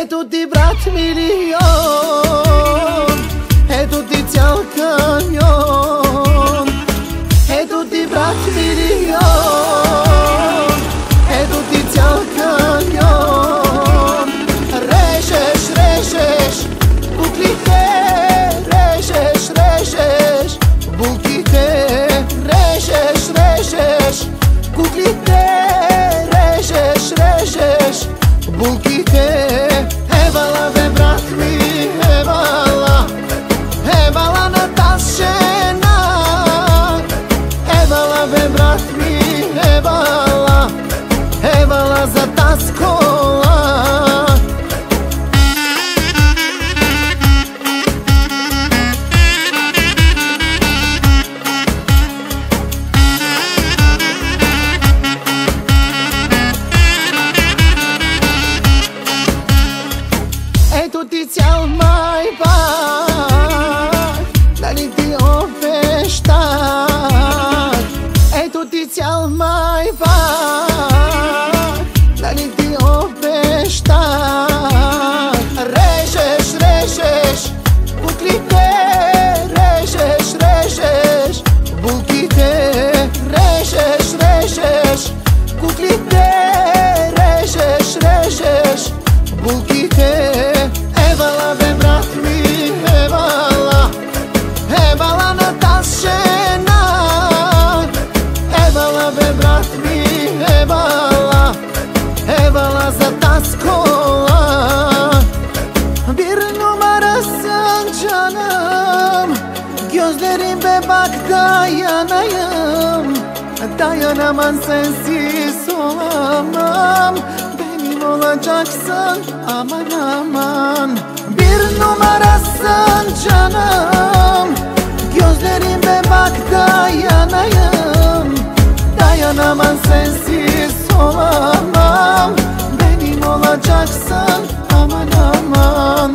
E tutti brat milion, e tutti ți-al camion, e tutti brat milion, e tutti ți-al camion. Reșeș, reșeș, buclite, reșeș, reșeș, buclite, reșeș, reșeș, buclite, reșeș, reșeș, buclite. Evala ve brat mi, evala, evala na tašena. Evala ve brat mi, evala, evala za taskola. Tutti ți-al mai bag, dar niti o peștar. Ei, tutti ți-al mai bag, dar niti o peștar. Reșeș, reșeș, buclite, reșeș, reșeș, buclite, reșeș, reșeș, buclite, reșeș, reșeș, buclite. Evala ve brat mi, evala, evala na tašena. Evala ve brat mi, evala, evala za taskola. Bir numara sen canım, gözlerim bebak dayanayım. Dayanamam sensiz olamam. Olacaksın aman aman. Bir numarasın canım, gözlerime bak dayanayım. Dayanamam sensiz olamam. Benim olacaksın aman aman.